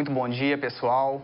Muito bom dia, pessoal.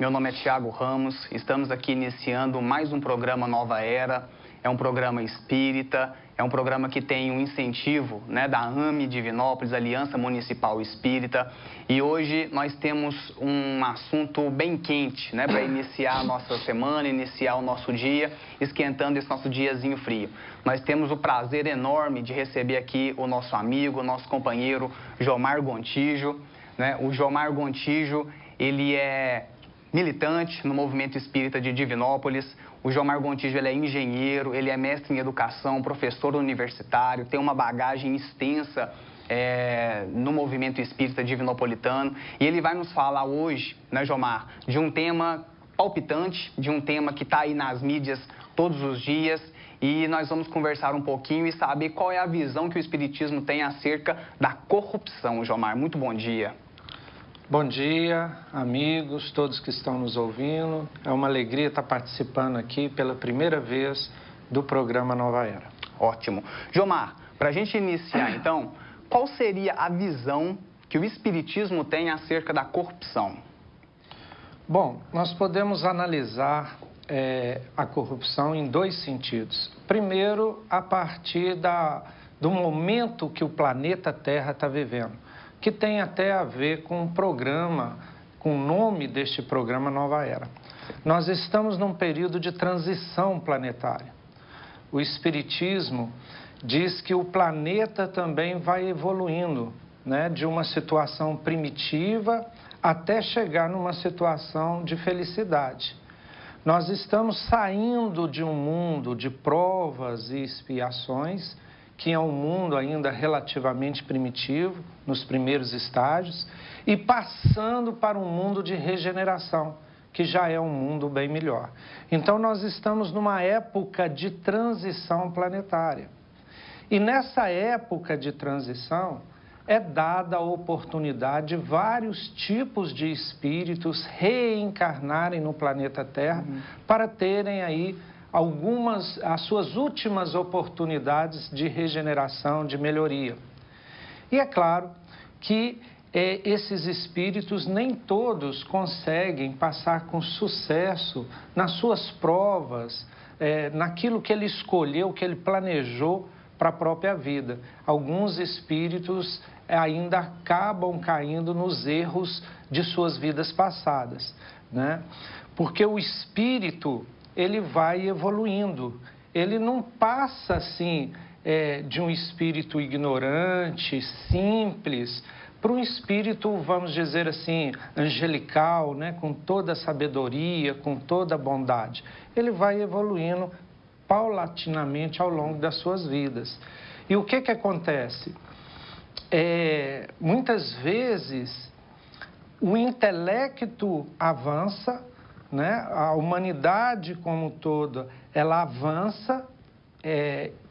Meu nome é Thiago Ramos. Estamos aqui iniciando mais um programa Nova Era. É um programa espírita, é um programa que tem um incentivo, né, da AME Divinópolis, Aliança Municipal Espírita. E hoje nós temos um assunto bem quente, né, para iniciar a nossa semana, iniciar o nosso dia, esquentando esse nosso diazinho frio. Nós temos o prazer enorme de receber aqui o nosso amigo, o nosso companheiro Jomar Gontijo, né? O Jomar Gontijo, ele é militante no movimento espírita de Divinópolis. O Jomar Gontijo, ele é engenheiro, ele é mestre em educação, professor universitário, tem uma bagagem extensa no movimento espírita divinopolitano. E ele vai nos falar hoje, né, Jomar, de um tema palpitante, de um tema que está aí nas mídias todos os dias. E nós vamos conversar um pouquinho e saber qual é a visão que o espiritismo tem acerca da corrupção. Jomar, muito bom dia. Bom dia, amigos, todos que estão nos ouvindo. É uma alegria estar participando aqui pela primeira vez do programa Nova Era. Ótimo. Jomar, para a gente iniciar, então, qual seria a visão que o espiritismo tem acerca da corrupção? Bom, nós podemos analisar a corrupção em dois sentidos. Primeiro, a partir do momento que o planeta Terra está vivendo, que tem até a ver com o programa, com o nome deste programa Nova Era. Nós estamos num período de transição planetária. O Espiritismo diz que o planeta também vai evoluindo, né, de uma situação primitiva até chegar numa situação de felicidade. Nós estamos saindo de um mundo de provas e expiações, que é um mundo ainda relativamente primitivo, nos primeiros estágios, e passando para um mundo de regeneração, que já é um mundo bem melhor. Então, nós estamos numa época de transição planetária. E nessa época de transição, é dada a oportunidade de vários tipos de espíritos reencarnarem no planeta Terra para terem aí as suas últimas oportunidades de regeneração, de melhoria. E é claro que esses espíritos nem todos conseguem passar com sucesso nas suas provas, naquilo que ele escolheu, que ele planejou para a própria vida. Alguns espíritos ainda acabam caindo nos erros de suas vidas passadas, né? Porque o espírito, ele vai evoluindo, ele não passa assim de um espírito ignorante, simples, para um espírito, vamos dizer assim, angelical, né? Com toda a sabedoria, com toda a bondade. Ele vai evoluindo paulatinamente ao longo das suas vidas. E o que acontece? Muitas vezes o intelecto avança, né? A humanidade como toda, ela avança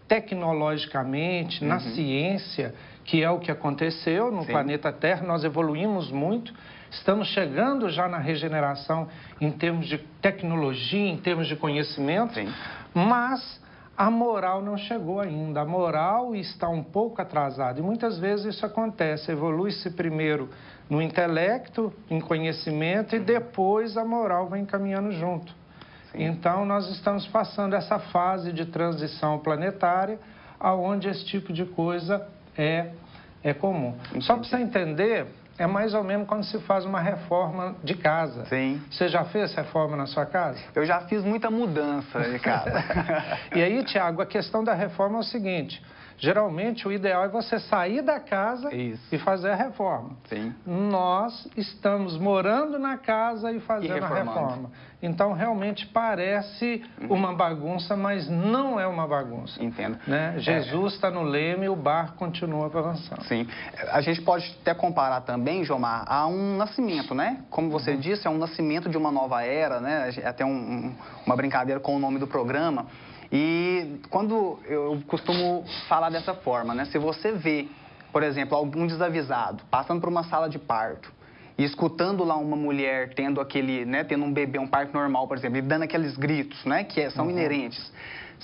tecnologicamente, na ciência, que é o que aconteceu no planeta Terra. Nós evoluímos muito, estamos chegando já na regeneração em termos de tecnologia, em termos de conhecimento, mas a moral não chegou ainda. A moral está um pouco atrasada e muitas vezes isso acontece. Evolui-se primeiro no intelecto, em conhecimento, e depois a moral vem caminhando junto. Então, nós estamos passando essa fase de transição planetária, onde esse tipo de coisa é comum. Só para você entender, é mais ou menos quando se faz uma reforma de casa. Você já fez reforma na sua casa? Eu já fiz muita mudança de casa. E aí, Tiago, a questão da reforma é o seguinte: geralmente o ideal é você sair da casa e fazer a reforma. Nós estamos morando na casa e fazendo a reforma. Então, realmente parece uma bagunça, mas não é uma bagunça. Entendo. Né? Jesus está no leme e o barco continua avançando. Sim. A gente pode até comparar também, Jomar, a um nascimento, né? Como você disse, é um nascimento de uma nova era, né? Até uma brincadeira com o nome do programa. E quando eu costumo falar dessa forma, né? Se você vê, por exemplo, algum desavisado passando por uma sala de parto e escutando lá uma mulher tendo aquele, né, tendo um bebê, um parto normal, por exemplo, e dando aqueles gritos, né, que são inerentes.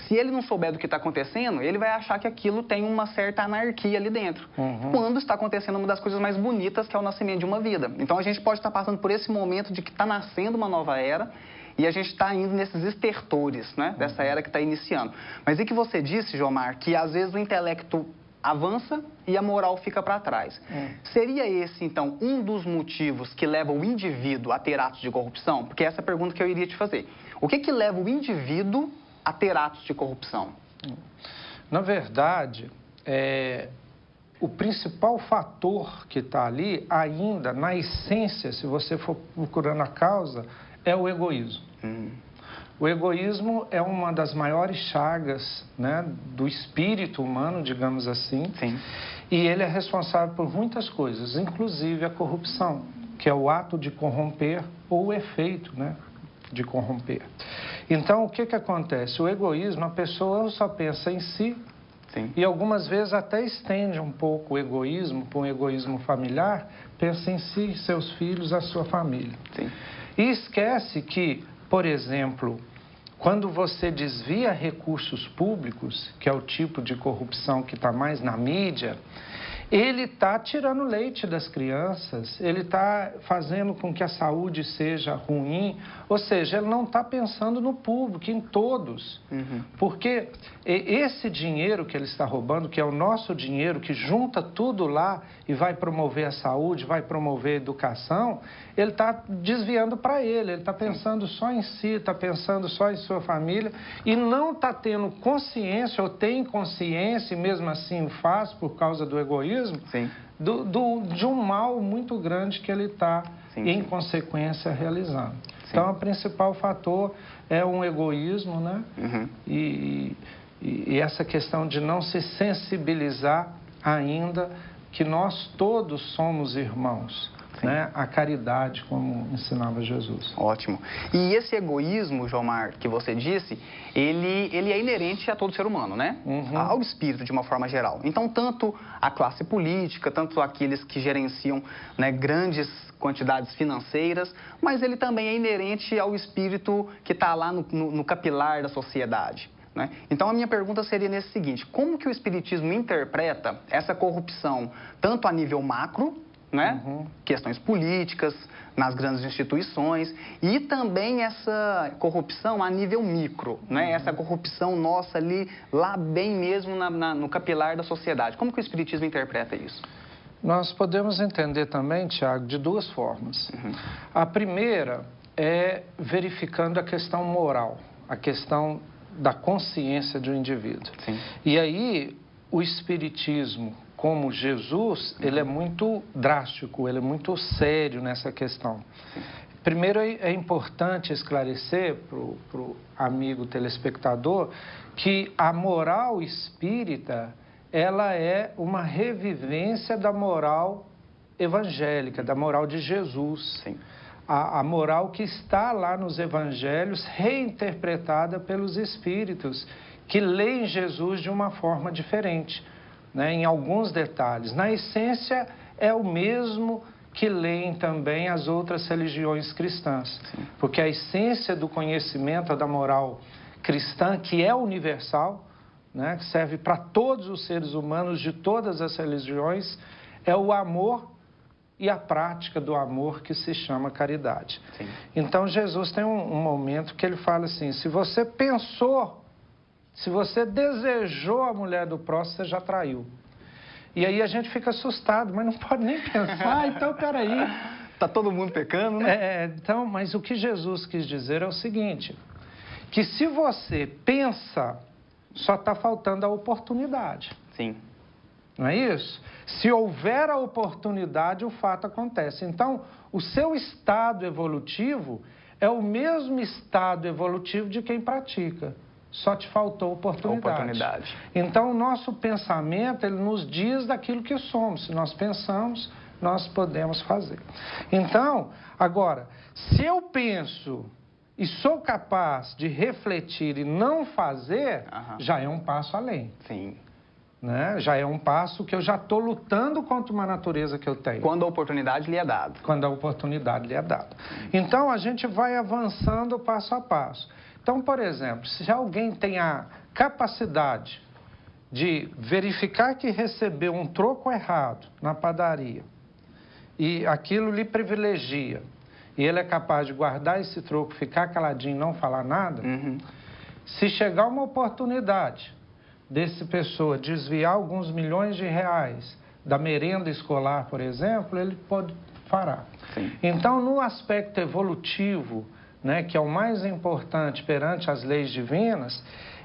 Se ele não souber do que está acontecendo, ele vai achar que aquilo tem uma certa anarquia ali dentro. Quando está acontecendo uma das coisas mais bonitas, que é o nascimento de uma vida. Então, a gente pode estar passando por esse momento de que está nascendo uma nova era e a gente está indo nesses estertores, né, dessa era que está iniciando. Mas e que você disse, Jomar, que às vezes o intelecto avança e a moral fica para trás. Seria esse, então, um dos motivos que leva o indivíduo a ter atos de corrupção? Porque essa é a pergunta que eu iria te fazer. O que leva o indivíduo a ter atos de corrupção? Na verdade, o principal fator que está ali, ainda na essência, se você for procurando a causa, é o egoísmo. O egoísmo é uma das maiores chagas, né, do espírito humano, digamos assim. Sim. E ele é responsável por muitas coisas, inclusive a corrupção, que é o ato de corromper ou o efeito, né, de corromper. Então, o que acontece? O egoísmo, a pessoa só pensa em si. Sim. E algumas vezes até estende um pouco o egoísmo para um egoísmo familiar, pensa em si, seus filhos, a sua família. Sim. E esquece que, por exemplo, quando você desvia recursos públicos, que é o tipo de corrupção que está mais na mídia, ele está tirando leite das crianças, ele está fazendo com que a saúde seja ruim, ou seja, ele não está pensando no público, em todos. Porque esse dinheiro que ele está roubando, que é o nosso dinheiro, que junta tudo lá e vai promover a saúde, vai promover a educação, ele está desviando para ele está pensando só em si, está pensando só em sua família e não está tendo consciência, ou tem consciência, e mesmo assim o faz por causa do egoísmo, de um mal muito grande que ele está, em consequência, realizando. Então, o principal fator é um egoísmo, né? E essa questão de não se sensibilizar ainda que nós todos somos irmãos. Né? A caridade, como ensinava Jesus. Ótimo. E esse egoísmo, Jomar, que você disse, ele é inerente a todo ser humano, né? Ao espírito, de uma forma geral. Então, tanto a classe política, tanto aqueles que gerenciam, né, grandes quantidades financeiras, mas ele também é inerente ao espírito que está lá no capilar da sociedade. Né? Então, a minha pergunta seria nesse seguinte: como que o espiritismo interpreta essa corrupção, tanto a nível macro, né? Questões políticas, nas grandes instituições, e também essa corrupção a nível micro, né? Essa corrupção nossa ali, lá bem mesmo no capilar da sociedade. Como que o espiritismo interpreta isso? Nós podemos entender também, Tiago, de duas formas. A primeira é verificando a questão moral, a questão da consciência do indivíduo. E aí, o espiritismo, como Jesus, ele é muito drástico, ele é muito sério nessa questão. Primeiro, é importante esclarecer para o amigo telespectador que a moral espírita, ela é uma revivência da moral evangélica, da moral de Jesus. A moral que está lá nos evangelhos, reinterpretada pelos espíritos, que leem Jesus de uma forma diferente. Né, em alguns detalhes. Na essência, é o mesmo que leem também as outras religiões cristãs. Porque a essência do conhecimento da moral cristã, que é universal, né, que serve para todos os seres humanos de todas as religiões, é o amor e a prática do amor que se chama caridade. Então, Jesus tem um momento que ele fala assim: se você pensou, se você desejou a mulher do próximo, você já traiu. E aí a gente fica assustado, mas não pode nem pensar, então peraí. Está todo mundo pecando, né? Então, mas o que Jesus quis dizer é o seguinte, que se você pensa, só está faltando a oportunidade. Não é isso? Se houver a oportunidade, o fato acontece. Então, o seu estado evolutivo é o mesmo estado evolutivo de quem pratica. Só te faltou oportunidade. Então, o nosso pensamento, ele nos diz daquilo que somos. Se nós pensamos, nós podemos fazer. Então, agora, se eu penso e sou capaz de refletir e não fazer, já é um passo além. né? Já é um passo que eu já estou lutando contra uma natureza que eu tenho. Quando a oportunidade lhe é dada. Quando a oportunidade lhe é dada. Então, a gente vai avançando passo a passo. Então, por exemplo, se alguém tem a capacidade de verificar que recebeu um troco errado na padaria e aquilo lhe privilegia, e ele é capaz de guardar esse troco, ficar caladinho e não falar nada, se chegar uma oportunidade dessa pessoa desviar alguns milhões de reais da merenda escolar, por exemplo, ele pode fará. Sim. Então, no aspecto evolutivo, né, que é o mais importante perante as leis divinas,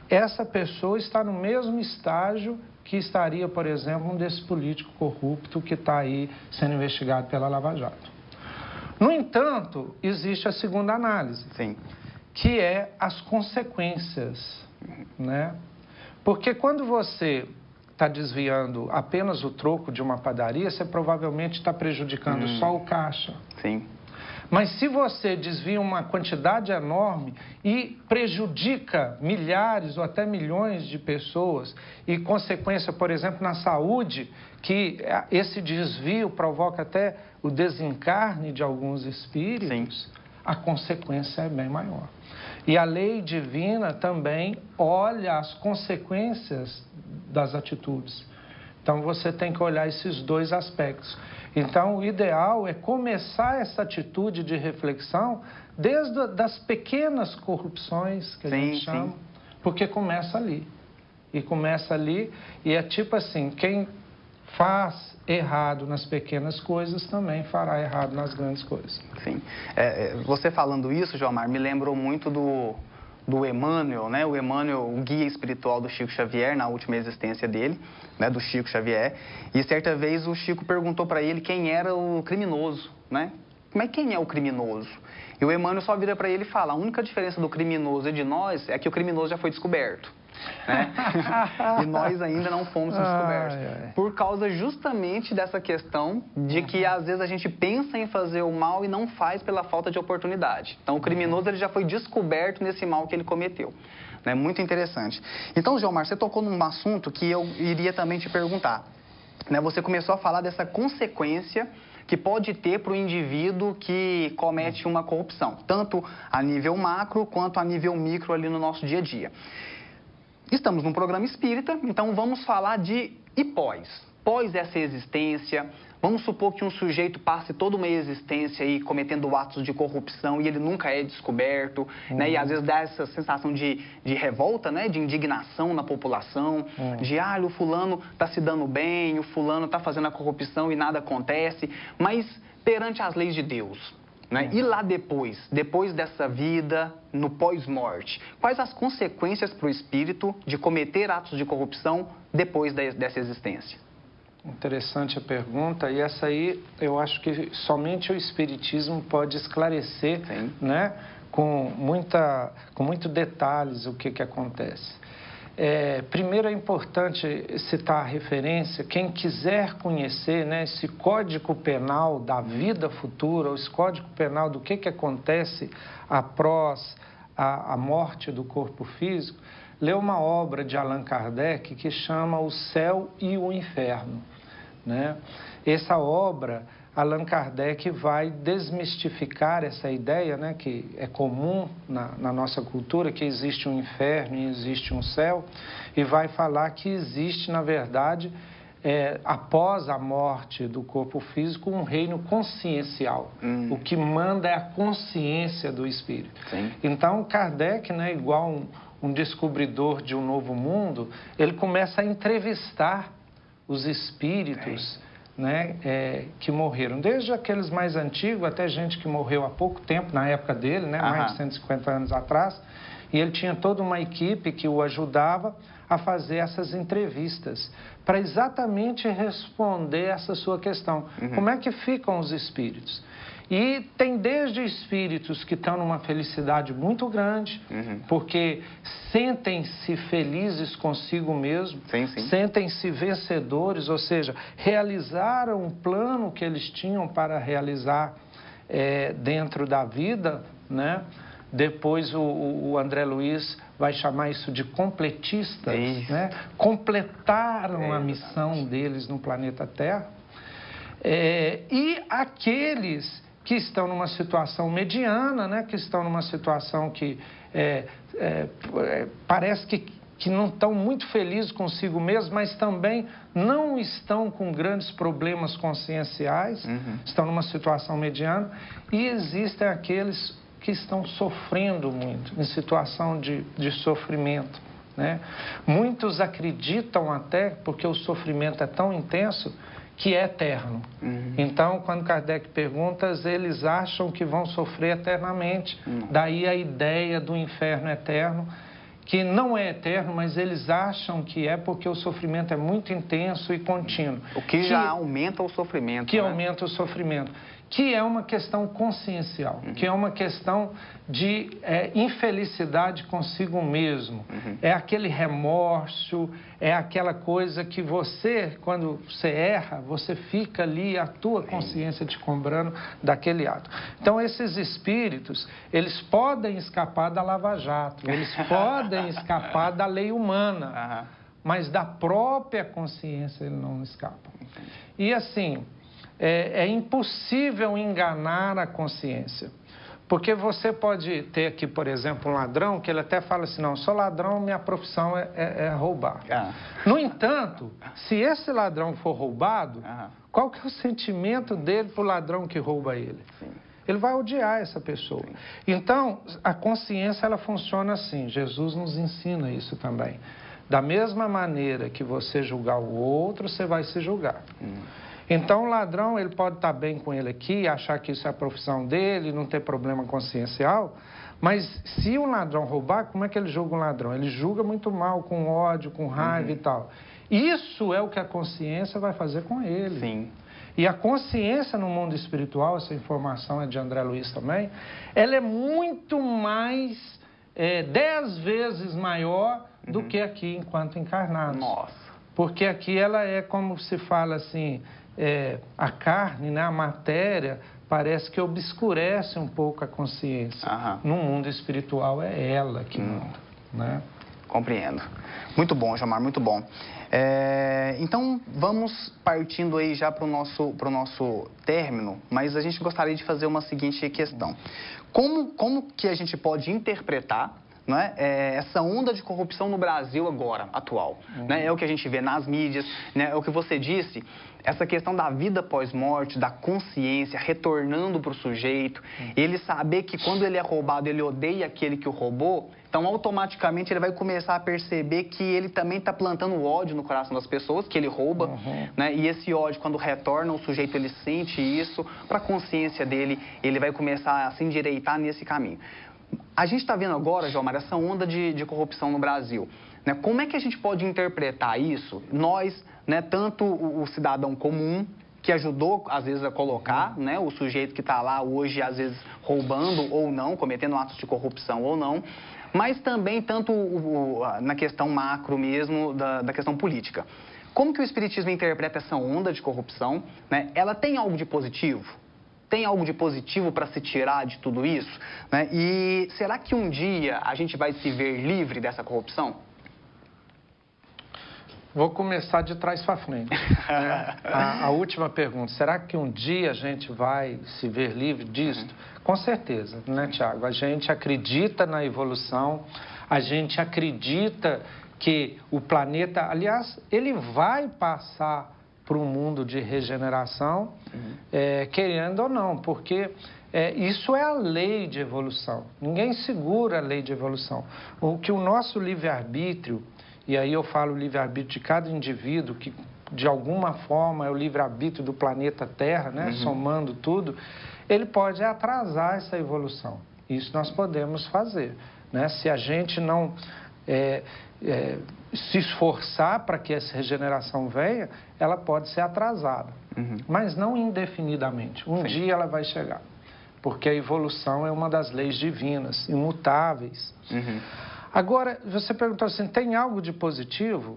essa pessoa está no mesmo estágio que estaria, por exemplo, um desse político corrupto que está aí sendo investigado pela Lava Jato. No entanto, existe a segunda análise, Sim. que é as consequências, né? Porque quando você está desviando apenas o troco de uma padaria, você provavelmente está prejudicando só o caixa. Sim. Mas se você desvia uma quantidade enorme e prejudica milhares ou até milhões de pessoas e consequência, por exemplo, na saúde, que esse desvio provoca até o desencarne de alguns espíritos, a consequência é bem maior. E a lei divina também olha as consequências das atitudes. Então, você tem que olhar esses dois aspectos. Então, o ideal é começar essa atitude de reflexão desde das pequenas corrupções que a gente chama, porque começa ali. E começa ali, e é tipo assim, quem faz errado nas pequenas coisas também fará errado nas grandes coisas. Sim. Você falando isso, Joamar, me lembrou muito do Emmanuel, né? O Emmanuel, o guia espiritual do Chico Xavier, na última existência dele, né? Do Chico Xavier. E certa vez o Chico perguntou para ele quem era o criminoso, né? Mas quem é o criminoso? E o Emmanuel só vira para ele e fala, a única diferença do criminoso e de nós é que o criminoso já foi descoberto. Né? E nós ainda não fomos descobertos. Por causa justamente dessa questão de que às vezes a gente pensa em fazer o mal e não faz pela falta de oportunidade. Então o criminoso ele já foi descoberto nesse mal que ele cometeu. Né? Muito interessante. Então, Joamar, você tocou num assunto que eu iria também te perguntar. Né? Você começou a falar dessa consequência que pode ter para o indivíduo que comete uma corrupção, tanto a nível macro quanto a nível micro ali no nosso dia a dia. Estamos num programa espírita, então vamos falar de pós essa existência. Vamos supor que um sujeito passe toda uma existência aí cometendo atos de corrupção e ele nunca é descoberto, né? E às vezes dá essa sensação de revolta, né? De indignação na população, de o fulano está se dando bem, o fulano está fazendo a corrupção e nada acontece, mas perante as leis de Deus, né? E lá depois dessa vida, no pós-morte, quais as consequências para o espírito de cometer atos de corrupção depois dessa existência? Interessante a pergunta, e essa aí eu acho que somente o Espiritismo pode esclarecer, né, com muito detalhes o que acontece. Primeiro é importante citar a referência, quem quiser conhecer, né, esse Código Penal da vida futura, ou esse Código Penal do que acontece após a morte do corpo físico, lê uma obra de Allan Kardec que chama O Céu e o Inferno. Né? Essa obra, Allan Kardec vai desmistificar essa ideia, né, que é comum na nossa cultura, que existe um inferno e existe um céu, e vai falar que existe, na verdade, após a morte do corpo físico, um reino consciencial. O que manda é a consciência do espírito. Então, Kardec, né, igual um descobridor de um novo mundo, ele começa a entrevistar os espíritos, né, que morreram, desde aqueles mais antigos até gente que morreu há pouco tempo, na época dele, né, mais de 150 anos atrás, e ele tinha toda uma equipe que o ajudava a fazer essas entrevistas, para exatamente responder essa sua questão. Como é que ficam os espíritos? E tem desde espíritos que estão numa felicidade muito grande, porque sentem-se felizes consigo mesmo, sentem-se vencedores, ou seja, realizaram o plano que eles tinham para realizar dentro da vida, né? depois o André Luiz vai chamar isso de completistas, né? Completaram a missão deles no planeta Terra. E aqueles que estão numa situação mediana, né? Que estão numa situação que parece que não estão muito felizes consigo mesmos, mas também não estão com grandes problemas conscienciais, estão numa situação mediana, e existem aqueles que estão sofrendo muito, em situação de sofrimento, né? Muitos acreditam até, porque o sofrimento é tão intenso, que é eterno. Então, quando Kardec pergunta, eles acham que vão sofrer eternamente. Daí a ideia do inferno eterno, que não é eterno, mas eles acham que é porque o sofrimento é muito intenso e contínuo. O que já aumenta o sofrimento. Que né? aumenta o sofrimento. Que é uma questão consciencial, que é uma questão de infelicidade consigo mesmo. É aquele remorso, é aquela coisa que você, quando você erra, você fica ali, a tua consciência te cobrando daquele ato. Então, esses espíritos, eles podem escapar da Lava-Jato, eles podem escapar da lei humana, mas da própria consciência eles não escapam. E assim... É impossível enganar a consciência. Porque você pode ter aqui, por exemplo, um ladrão que ele até fala assim, não, sou ladrão, minha profissão é roubar. No entanto, se esse ladrão for roubado, qual que é o sentimento dele para o ladrão que rouba ele? Ele vai odiar essa pessoa. Então, a consciência ela funciona assim. Jesus nos ensina isso também. Da mesma maneira que você julgar o outro, você vai se julgar. Então, o ladrão, ele pode estar bem com ele aqui, achar que isso é a profissão dele, não ter problema consciencial, mas se um ladrão roubar, como é que ele julga um ladrão? Ele julga muito mal, com ódio, com raiva e tal. Isso é o que a consciência vai fazer com ele. Sim. E a consciência no mundo espiritual, essa informação é de André Luiz também, ela é muito mais, 10 vezes maior do que aqui enquanto encarnados. Nossa. Porque aqui ela é como se fala assim... a carne, né, a matéria, parece que obscurece um pouco a consciência. No mundo espiritual é ela que manda, né? Compreendo. Muito bom, Gilmar, muito bom. Então, vamos partindo aí já para o nosso término, mas a gente gostaria de fazer uma seguinte questão. Como que a gente pode interpretar, né, essa onda de corrupção no Brasil agora, atual? Né? É o que a gente vê nas mídias, né? É o que você disse, essa questão da vida pós-morte, da consciência, retornando para o sujeito, ele saber que quando ele é roubado, ele odeia aquele que o roubou, então automaticamente ele vai começar a perceber que ele também está plantando ódio no coração das pessoas, que ele rouba, né? E esse ódio, quando retorna, o sujeito ele sente isso, para a consciência dele, ele vai começar a se endireitar nesse caminho. A gente está vendo agora, Gilmar, essa onda de corrupção no Brasil. Né? Como é que a gente pode interpretar isso? Nós, né, tanto o cidadão comum, que ajudou, às vezes, a colocar, né, o sujeito que está lá hoje, às vezes, roubando ou não, cometendo atos de corrupção ou não, mas também tanto na questão macro mesmo, da questão política. Como que o Espiritismo interpreta essa onda de corrupção? Né? Ela tem algo de positivo? Tem algo de positivo para se tirar de tudo isso? Né? E será que um dia a gente vai se ver livre dessa corrupção? Vou começar de trás para frente. Né? A última pergunta, será que um dia a gente vai se ver livre disto? Com certeza, né, Tiago? A gente acredita na evolução, a gente acredita que o planeta, aliás, ele vai passar para um mundo de regeneração, querendo ou não, porque isso é a lei de evolução. Ninguém segura a lei de evolução. O que o nosso livre-arbítrio, e aí eu falo o livre-arbítrio de cada indivíduo, que de alguma forma é o livre-arbítrio do planeta Terra, né, somando tudo, ele pode atrasar essa evolução. Isso nós podemos fazer, né? Se a gente não se esforçar para que essa regeneração venha, ela pode ser atrasada, mas não indefinidamente. Um dia ela vai chegar, porque a evolução é uma das leis divinas, imutáveis. Agora, você perguntou assim, tem algo de positivo?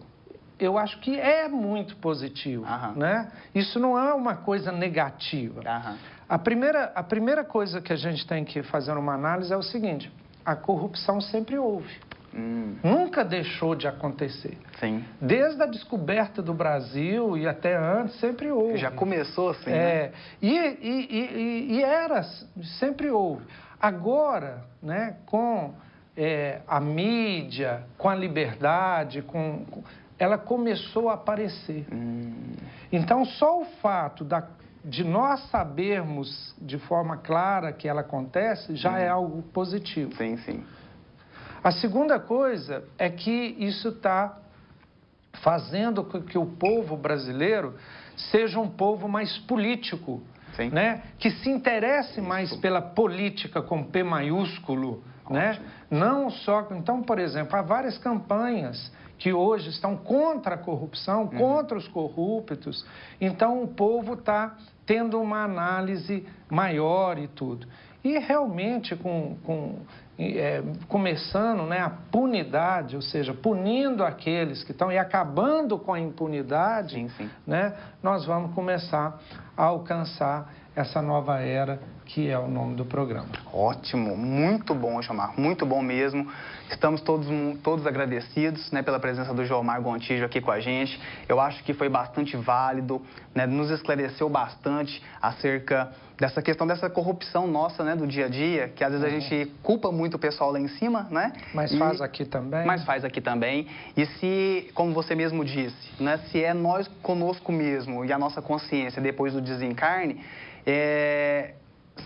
Eu acho que é muito positivo, né? Isso não é uma coisa negativa. A primeira coisa que a gente tem que fazer uma análise é o seguinte, a corrupção sempre houve. Nunca deixou de acontecer. Sim. Desde a descoberta do Brasil e até antes, sempre houve. Já começou assim, né? Sempre houve. Agora, né, com a mídia, com a liberdade, ela começou a aparecer. Então, só o fato de nós sabermos de forma clara que ela acontece já é algo positivo. Sim, sim. A segunda coisa é que isso está fazendo com que o povo brasileiro seja um povo mais político, né? Que se interesse mais pela política com P maiúsculo, né? Não só... Então, por exemplo, há várias campanhas que hoje estão contra a corrupção, contra os corruptos. Então, o povo está tendo uma análise maior e tudo. E realmente, começando, né, a punidade, ou seja, punindo aqueles que estão e acabando com a impunidade, né, nós vamos começar a alcançar essa nova era que é o nome do programa. Ótimo, muito bom, Jomar, muito bom mesmo. Estamos todos agradecidos, né, pela presença do Jomar Gontijo aqui com a gente. Eu acho que foi bastante válido, né, nos esclareceu bastante acerca dessa questão dessa corrupção nossa, né, do dia a dia, que às vezes a gente culpa muito o pessoal lá em cima, né? Mas faz aqui também. Mas faz aqui também. E se, como você mesmo disse, né, se é nós conosco mesmo e a nossa consciência depois do desencarne,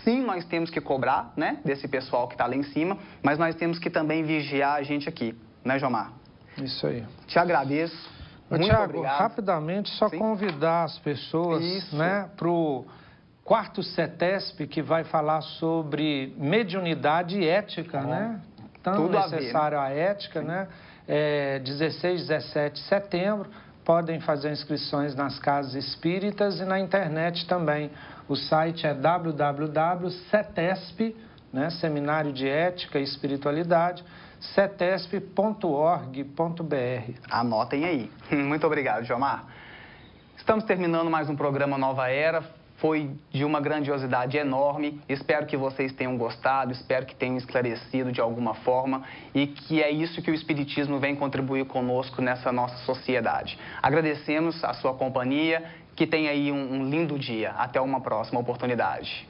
sim, nós temos que cobrar, né, desse pessoal que está lá em cima, mas nós temos que também vigiar a gente aqui, né, Jomar? Isso aí. Te agradeço. Muito Tiago, obrigado. Rapidamente, só convidar as pessoas, né, para o quarto CETESP, que vai falar sobre mediunidade e ética, né? Tão necessário a ética, né? 16, 17 de setembro. Podem fazer inscrições nas casas espíritas e na internet também. O site é www.cetesp, né, Seminário de Ética e Espiritualidade, cetesp.org.br. Anotem aí. Muito obrigado, Jomar. Estamos terminando mais um programa Nova Era. Foi de uma grandiosidade enorme. Espero que vocês tenham gostado, espero que tenham esclarecido de alguma forma e que é isso que o Espiritismo vem contribuir conosco nessa nossa sociedade. Agradecemos a sua companhia, que tenha aí um lindo dia. Até uma próxima oportunidade.